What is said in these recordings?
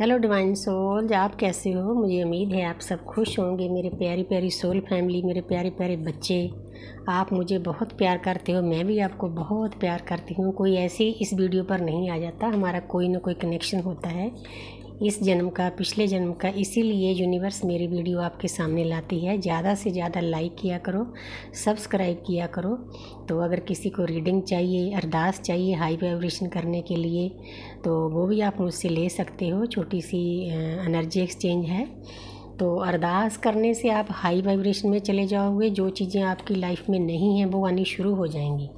Hello divine souls, आप कैसे हो। मुझे उम्मीद है आप सब खुश होंगे। मेरे प्यारी प्यारी सोल फैमिली, मेरे प्यारे प्यारे बच्चे, आप मुझे बहुत प्यार करते हो, मैं भी आपको बहुत प्यार करती हूँ। कोई ऐसे ही इस वीडियो पर नहीं आ जाता, हमारा कोई ना कोई कनेक्शन होता है इस जन्म का, पिछले जन्म का। इसीलिए यूनिवर्स मेरी वीडियो आपके सामने लाती है। ज़्यादा से ज़्यादा लाइक किया करो, सब्सक्राइब किया करो। तो अगर किसी को रीडिंग चाहिए, अरदास चाहिए हाई वाइब्रेशन करने के लिए, तो वो भी आप मुझसे ले सकते हो। छोटी सी एनर्जी एक्सचेंज है। तो अरदास करने से आप हाई वाइब्रेशन में चले जाओगे। जो चीज़ें आपकी लाइफ में नहीं हैं वो आनी शुरू हो जाएंगी।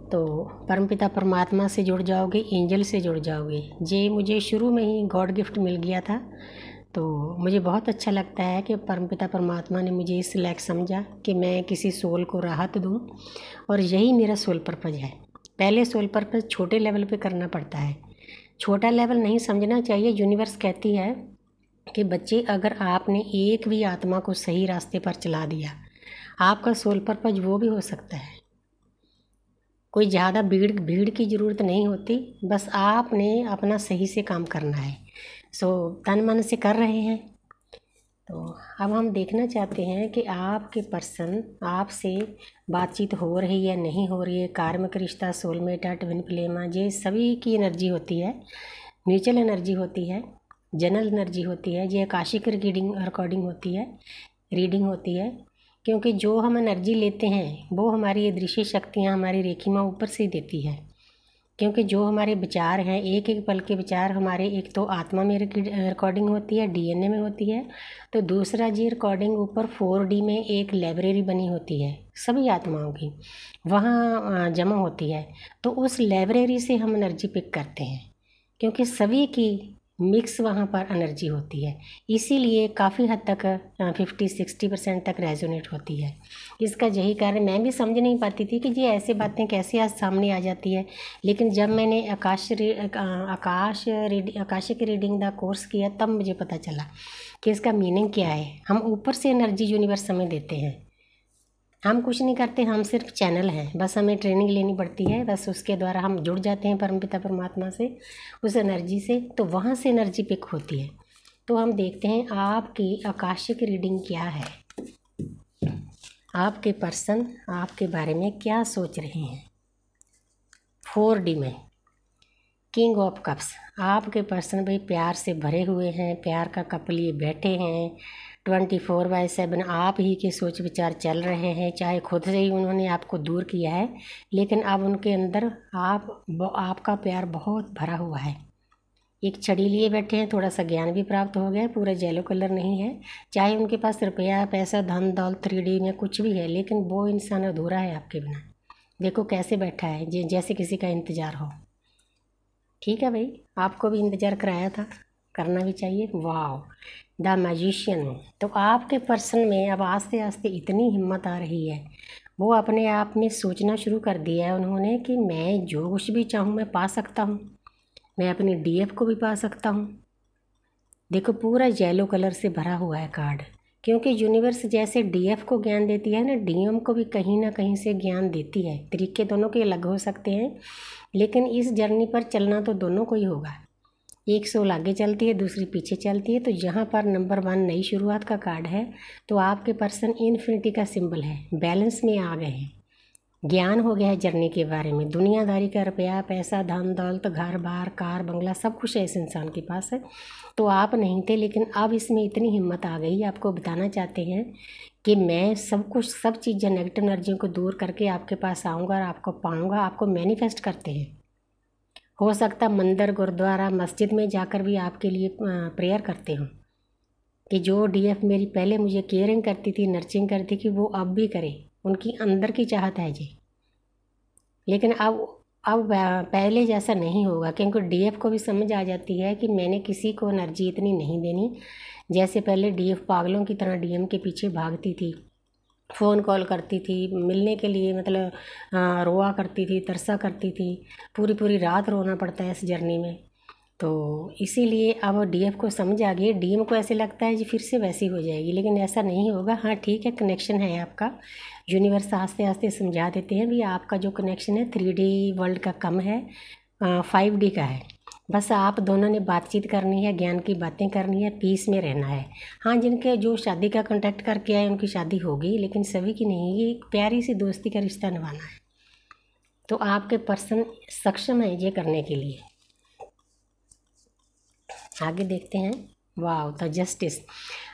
तो परमपिता परमात्मा से जुड़ जाओगे, एंजल से जुड़ जाओगे। ये मुझे शुरू में ही गॉड गिफ्ट मिल गया था। तो मुझे बहुत अच्छा लगता है कि परमपिता परमात्मा ने मुझे इस लायक समझा कि मैं किसी सोल को राहत दूं, और यही मेरा सोल पर्पज़ है। पहले सोल पर्पज़ छोटे लेवल पे करना पड़ता है, छोटा लेवल नहीं समझना चाहिए। यूनिवर्स कहती है कि बच्चे, अगर आपने एक भी आत्मा को सही रास्ते पर चला दिया, आपका सोल पर्पज़ वो भी हो सकता है। कोई ज़्यादा भीड़ की ज़रूरत नहीं होती, बस आपने अपना सही से काम करना है। सो तन मन से कर रहे हैं। तो अब हम देखना चाहते हैं कि आपके पर्सन आपसे बातचीत हो रही है, नहीं हो रही है। कार्मिक रिश्ता, सोलमेट, ट्विन फ्लेम, ये सभी की एनर्जी होती है, म्यूचुअल एनर्जी होती है, जनरल एनर्जी होती है। ये आकाशिक रिकॉर्डिंग होती है, रीडिंग होती है। क्योंकि जो हम एनर्जी लेते हैं वो हमारी ये दृश्य शक्तियाँ, हमारी रेखी माँ ऊपर से देती है। क्योंकि जो हमारे विचार हैं, एक एक पल के विचार हमारे, एक तो आत्मा में रिकॉर्डिंग होती है, डीएनए में होती है। तो दूसरा जी रिकॉर्डिंग ऊपर 4D में एक लाइब्रेरी बनी होती है सभी आत्माओं की, वहाँ जमा होती है। तो उस लाइब्रेरी से हम एनर्जी पिक करते हैं, क्योंकि सभी की मिक्स वहाँ पर एनर्जी होती है। इसीलिए काफ़ी हद तक 50-60% तक रेजोनेट होती है। इसका यही कारण, मैं भी समझ नहीं पाती थी कि ये ऐसे बातें कैसे आज सामने आ जाती है। लेकिन जब मैंने आकाशिक रीडिंग दा कोर्स किया, तब मुझे पता चला कि इसका मीनिंग क्या है। हम ऊपर से एनर्जी यूनिवर्स हमें देते हैं, हम कुछ नहीं करते, हम सिर्फ चैनल हैं। बस हमें ट्रेनिंग लेनी पड़ती है, बस उसके द्वारा हम जुड़ जाते हैं परमपिता परमात्मा से, उस एनर्जी से। तो वहाँ से एनर्जी पिक होती है। तो हम देखते हैं आपकी आकाशिक रीडिंग क्या है, आपके पर्सन आपके बारे में क्या सोच रहे हैं। 4D में किंग ऑफ कप्स, आपके पर्सन भाई प्यार से भरे हुए हैं, प्यार का कप लिए बैठे हैं। 24/7 आप ही के सोच विचार चल रहे हैं। चाहे खुद से ही उन्होंने आपको दूर किया है, लेकिन अब उनके अंदर आपका प्यार बहुत भरा हुआ है। एक छड़ी लिए बैठे हैं, थोड़ा सा ज्ञान भी प्राप्त हो गया, पूरा येलो कलर नहीं है। चाहे उनके पास रुपया, पैसा, धन दौलत, 3D में कुछ भी है, लेकिन वो इंसान अधूरा है आपके बिना। देखो कैसे बैठा है, जैसे किसी का इंतज़ार हो। ठीक है भाई, आपको भी इंतज़ार कराया था, करना भी चाहिए। वाह, द मैजिशियन। तो आपके पर्सन में अब आस्ते आस्ते इतनी हिम्मत आ रही है, वो अपने आप में सोचना शुरू कर दिया है उन्होंने कि मैं जो कुछ भी चाहूँ मैं पा सकता हूँ, मैं अपनी DF को भी पा सकता हूँ। देखो पूरा येलो कलर से भरा हुआ है कार्ड, क्योंकि यूनिवर्स जैसे DF को ज्ञान देती है ना, DM को भी कहीं ना कहीं से ज्ञान देती है। तरीके दोनों के अलग हो सकते हैं, लेकिन इस जर्नी पर चलना तो दोनों को ही होगा। एक सोल आगे चलती है, दूसरी पीछे चलती है। तो यहाँ पर नंबर 1 नई शुरुआत का कार्ड है। तो आपके पर्सन इन्फिनिटी का सिंबल है, बैलेंस में आ गए हैं। ज्ञान हो गया है जर्नी के बारे में, दुनियादारी का, रुपया, पैसा, धन दौलत, घर बार, कार बंगला, सब कुछ है इस इंसान के पास है। तो आप नहीं थे, लेकिन अब इसमें इतनी हिम्मत आ गई। आपको बताना चाहते हैं कि मैं सब कुछ, सब चीज़ें, नेगेटिव एनर्जियों को दूर करके आपके पास आऊँगा और आपको पाऊँगा। आपको मैनिफेस्ट करते हैं। हो सकता मंदिर, गुरुद्वारा, मस्जिद में जाकर भी आपके लिए प्रेयर करते हो कि जो DF मेरी पहले मुझे केयरिंग करती थी, नर्चिंग करती थी, वो अब भी करे। उनकी अंदर की चाहत है जी। लेकिन अब पहले जैसा नहीं होगा, क्योंकि DF को भी समझ आ जाती है कि मैंने किसी को एनर्जी इतनी नहीं देनी। जैसे पहले DF पागलों की तरह DM के पीछे भागती थी, फ़ोन कॉल करती थी मिलने के लिए, मतलब रोआ करती थी, तरसा करती थी। पूरी पूरी रात रोना पड़ता है इस जर्नी में। तो इसीलिए अब DF को समझ आ गई। DM को ऐसे लगता है जी फिर से वैसी हो जाएगी, लेकिन ऐसा नहीं होगा। हाँ ठीक है, कनेक्शन है आपका। यूनिवर्स आस्ते आस्ते समझा देते हैं भी आपका जो कनेक्शन है 3D वर्ल्ड का कम है, 5D का है। बस आप दोनों ने बातचीत करनी है, ज्ञान की बातें करनी है, पीस में रहना है। हाँ, जिनके जो शादी का कॉन्टैक्ट करके आए उनकी शादी होगी, लेकिन सभी की नहीं। ये एक प्यारी सी दोस्ती का रिश्ता निभाना है, तो आपके पर्सन सक्षम है ये करने के लिए। आगे देखते हैं। वाह, द जस्टिस।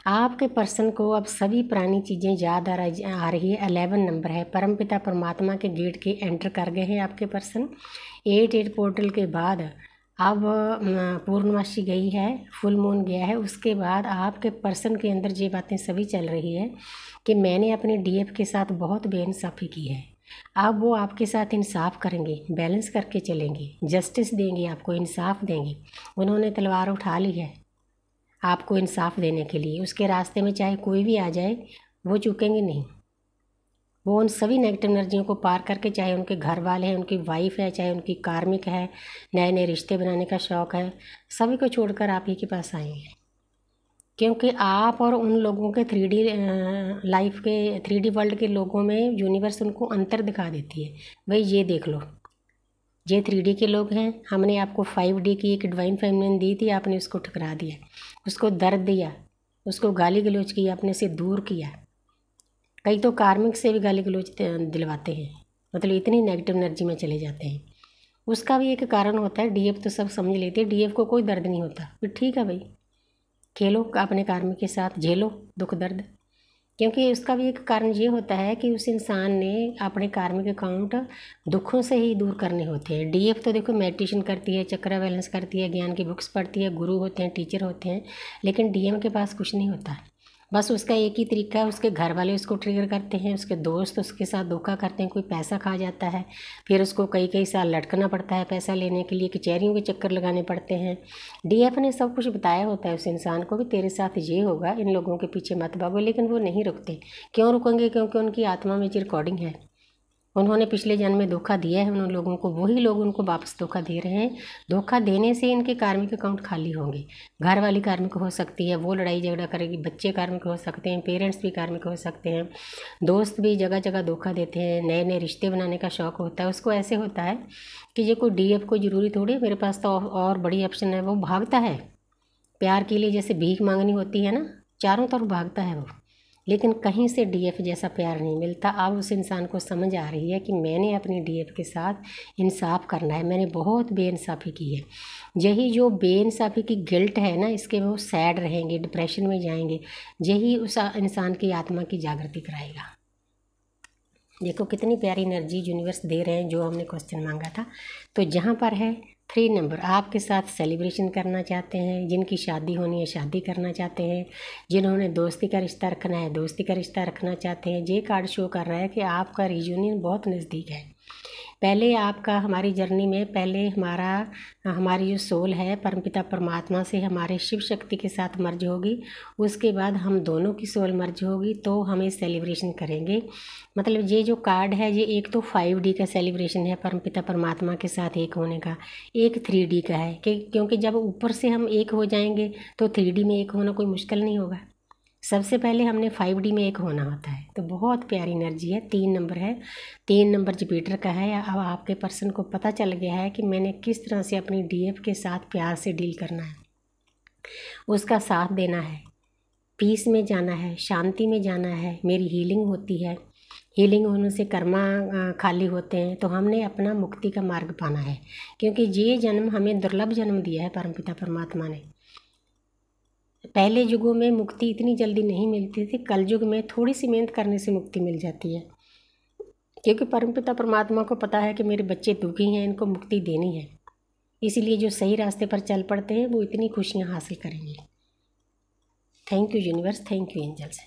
आपके पर्सन को अब सभी पुरानी चीज़ें याद आ रही है। 11 नंबर है, परमपिता परमात्मा के गेट के एंटर कर गए हैं आपके पर्सन। 8 पोर्टल के बाद अब पूर्णमासी गई है, फुल मून गया है, उसके बाद आपके पर्सन के अंदर ये बातें सभी चल रही है कि मैंने अपने डीएफ के साथ बहुत बेइंसाफ़ी की है। अब वो आपके साथ इंसाफ करेंगे, बैलेंस करके चलेंगे, जस्टिस देंगे, आपको इंसाफ देंगे। उन्होंने तलवार उठा ली है आपको इंसाफ देने के लिए। उसके रास्ते में चाहे कोई भी आ जाए, वो चूकेंगे नहीं। वो उन सभी नेगेटिव एनर्जियों को पार करके, चाहे उनके घर वाले हैं, उनकी वाइफ है, चाहे उनकी कार्मिक है, नए नए रिश्ते बनाने का शौक़ है, सभी को छोड़कर आप ही के पास आएंगे। क्योंकि आप और उन लोगों के 3D लाइफ के 3D वर्ल्ड के लोगों में यूनिवर्स उनको अंतर दिखा देती है। भाई ये देख लो, ये 3D के लोग हैं, हमने आपको 5D की एक डिवाइन फेमिनिन दी थी, आपने उसको ठुकरा दिया, उसको दर्द दिया, उसको गाली गलौज किया, अपने से दूर किया। कई तो कार्मिक से भी गाली गलौज दिलवाते हैं, मतलब इतनी नेगेटिव एनर्जी में चले जाते हैं। उसका भी एक कारण होता है। डीएफ तो सब समझ लेते हैं, डीएफ को कोई दर्द नहीं होता, फिर ठीक है भाई, खेलो अपने कार्मिक के साथ, झेलो दुख दर्द। क्योंकि उसका भी एक कारण ये होता है कि उस इंसान ने अपने कार्मिक अकाउंट दुखों से ही दूर करने होते हैं। डीएफ तो देखो मेडिटेशन करती है, चक्र बैलेंस करती है, ज्ञान की बुक्स पढ़ती है, गुरु होते हैं, टीचर होते हैं, लेकिन डीएम के पास कुछ नहीं होता है। बस उसका एक ही तरीका है, उसके घर वाले उसको ट्रिगर करते हैं, उसके दोस्त उसके साथ धोखा करते हैं, कोई पैसा खा जाता है, फिर उसको कई कई साल लटकना पड़ता है पैसा लेने के लिए, कचहरियों के चक्कर लगाने पड़ते हैं। डीएफ ने सब कुछ बताया होता है उस इंसान को भी, तेरे साथ ये होगा, इन लोगों के पीछे मत भागो, लेकिन वो नहीं रुकते। क्यों रुकेंगे? क्योंकि उनकी आत्मा में जो रिकॉर्डिंग है, उन्होंने पिछले जन्म में धोखा दिया है उन लोगों को, वही लोग उनको वापस धोखा दे रहे हैं। धोखा देने से इनके कार्मिक अकाउंट खाली होंगे। घर वाली कार्मिक हो सकती है, वो लड़ाई झगड़ा करेगी, बच्चे कार्मिक हो सकते हैं, पेरेंट्स भी कार्मिक हो सकते हैं, दोस्त भी जगह जगह धोखा देते हैं, नए नए रिश्ते बनाने का शौक़ होता है उसको। ऐसे होता है कि ये कोई डीएफ को ज़रूरी थोड़ी, मेरे पास तो और बड़ी ऑप्शन है, वो भागता है प्यार के लिए। जैसे भीख मांगनी होती है ना, चारों तरफ भागता है वो, लेकिन कहीं से डीएफ जैसा प्यार नहीं मिलता। अब उस इंसान को समझ आ रही है कि मैंने अपनी डीएफ के साथ इंसाफ करना है, मैंने बहुत बेइंसाफ़ी की है। यही जो बेइंसाफ़ी की गिल्ट है ना, इसके वो सैड रहेंगे, डिप्रेशन में जाएंगे, यही उस इंसान की आत्मा की जागृति कराएगा। देखो कितनी प्यारी एनर्जी यूनिवर्स दे रहे हैं जो हमने क्वेश्चन मांगा था। तो जहाँ पर है 3 नंबर, आपके साथ सेलिब्रेशन करना चाहते हैं, जिनकी शादी होनी है शादी करना चाहते हैं, जिन्होंने दोस्ती का रिश्ता रखना है दोस्ती का रिश्ता रखना चाहते हैं। ये कार्ड शो कर रहा है कि आपका रियूनियन बहुत नज़दीक है। पहले आपका हमारी जर्नी में, पहले हमारी जो सोल है परमपिता परमात्मा से हमारे शिव शक्ति के साथ मर्ज होगी, उसके बाद हम दोनों की सोल मर्ज होगी, तो हम इस सेलिब्रेशन करेंगे। मतलब ये जो कार्ड है, ये एक तो 5D का सेलिब्रेशन है परमपिता परमात्मा के साथ एक होने का, एक 3D का है कि क्योंकि जब ऊपर से हम एक हो जाएंगे तो 3D में एक होना कोई मुश्किल नहीं होगा। सबसे पहले हमने 5D में एक होना होता है। तो बहुत प्यारी एनर्जी है। 3 नंबर है, 3 नंबर जुपिटर का है। अब आपके पर्सन को पता चल गया है कि मैंने किस तरह से अपनी डीएफ के साथ प्यार से डील करना है, उसका साथ देना है, पीस में जाना है, शांति में जाना है। मेरी हीलिंग होती है, हीलिंग होने से कर्मा खाली होते हैं, तो हमने अपना मुक्ति का मार्ग पाना है। क्योंकि ये जन्म हमें दुर्लभ जन्म दिया है परमपिता परमात्मा ने। पहले युगों में मुक्ति इतनी जल्दी नहीं मिलती थी, कल युग में थोड़ी सी मेहनत करने से मुक्ति मिल जाती है। क्योंकि परमपिता परमात्मा को पता है कि मेरे बच्चे दुखी हैं, इनको मुक्ति देनी है, इसीलिए जो सही रास्ते पर चल पड़ते हैं वो इतनी खुशियाँ हासिल करेंगे। Thank you universe, thank you angels.